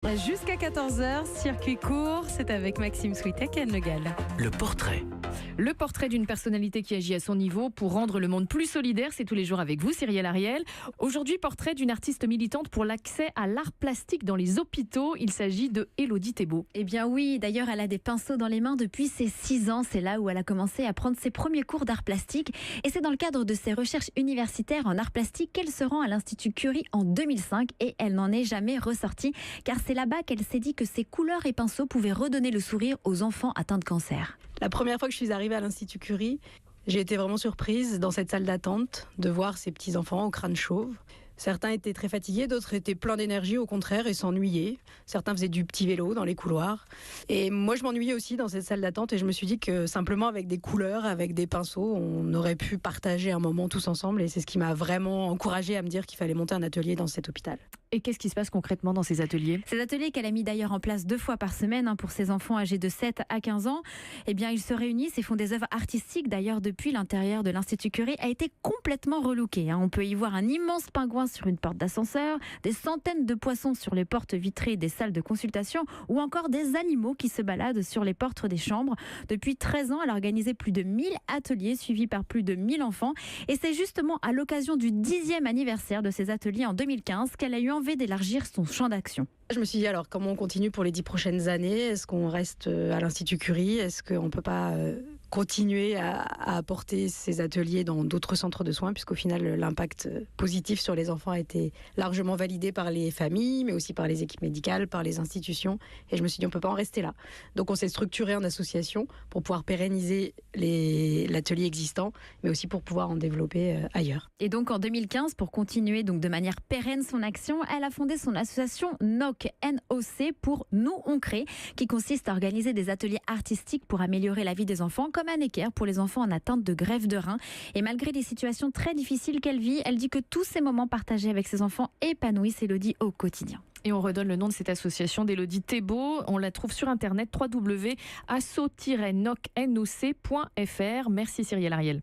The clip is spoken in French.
Jusqu'à 14h, circuit court, c'est avec Maxime Switek et Anne Le Gall. Le portrait. Le portrait d'une personnalité qui agit à son niveau pour rendre le monde plus solidaire, c'est tous les jours avec vous, Cyrielle Ariel. Aujourd'hui, portrait d'une artiste militante pour l'accès à l'art plastique dans les hôpitaux. Il s'agit de Élodie Thébault. Eh bien oui, d'ailleurs elle a des pinceaux dans les mains depuis ses 6 ans. C'est là où elle a commencé à prendre ses premiers cours d'art plastique. Et c'est dans le cadre de ses recherches universitaires en art plastique qu'elle se rend à l'Institut Curie en 2005 et elle n'en est jamais ressortie. Car c'est là-bas qu'elle s'est dit que ses couleurs et pinceaux pouvaient redonner le sourire aux enfants atteints de cancer. La première fois que je suis arrivée à l'Institut Curie, j'ai été vraiment surprise dans cette salle d'attente de voir ces petits enfants au crâne chauve. Certains étaient très fatigués, d'autres étaient pleins d'énergie au contraire et s'ennuyaient. Certains faisaient du petit vélo dans les couloirs. Et moi je m'ennuyais aussi dans cette salle d'attente et je me suis dit que simplement avec des couleurs, avec des pinceaux, on aurait pu partager un moment tous ensemble et c'est ce qui m'a vraiment encouragée à me dire qu'il fallait monter un atelier dans cet hôpital. Et qu'est-ce qui se passe concrètement dans ces ateliers ? Ces ateliers qu'elle a mis d'ailleurs en place 2 fois par semaine pour ses enfants âgés de 7 à 15 ans, eh bien ils se réunissent et font des œuvres artistiques. D'ailleurs depuis l'intérieur de l'Institut Curie a été complètement relooké. On peut y voir un immense pingouin sur une porte d'ascenseur, des centaines de poissons sur les portes vitrées des salles de consultation ou encore des animaux qui se baladent sur les portes des chambres. Depuis 13 ans, elle a organisé plus de 1000 ateliers suivis par plus de 1000 enfants et c'est justement à l'occasion du 10e anniversaire de ces ateliers en 2015 qu'elle a eu envie d'élargir son champ d'action. Je me suis dit alors comment on continue pour les 10 prochaines années ? Est-ce qu'on reste à l'Institut Curie ? Est-ce qu'on ne peut pas continuer à apporter ces ateliers dans d'autres centres de soins, puisqu'au final l'impact positif sur les enfants a été largement validé par les familles, mais aussi par les équipes médicales, par les institutions. Et je me suis dit on ne peut pas en rester là. Donc on s'est structuré en association pour pouvoir pérenniser l'atelier existant, mais aussi pour pouvoir en développer ailleurs. Et donc en 2015, pour continuer donc de manière pérenne son action, elle a fondé son association NOC, N-O-C, pour Nous on crée, qui consiste à organiser des ateliers artistiques pour améliorer la vie des enfants, comme à Necker pour les enfants en atteinte de greffe de rein. Et malgré les situations très difficiles qu'elle vit, elle dit que tous ces moments partagés avec ses enfants épanouissent Élodie au quotidien. Et on redonne le nom de cette association d'Élodie Thébault. On la trouve sur internet www.asso-noc.fr. Merci Cyrielle Ariel.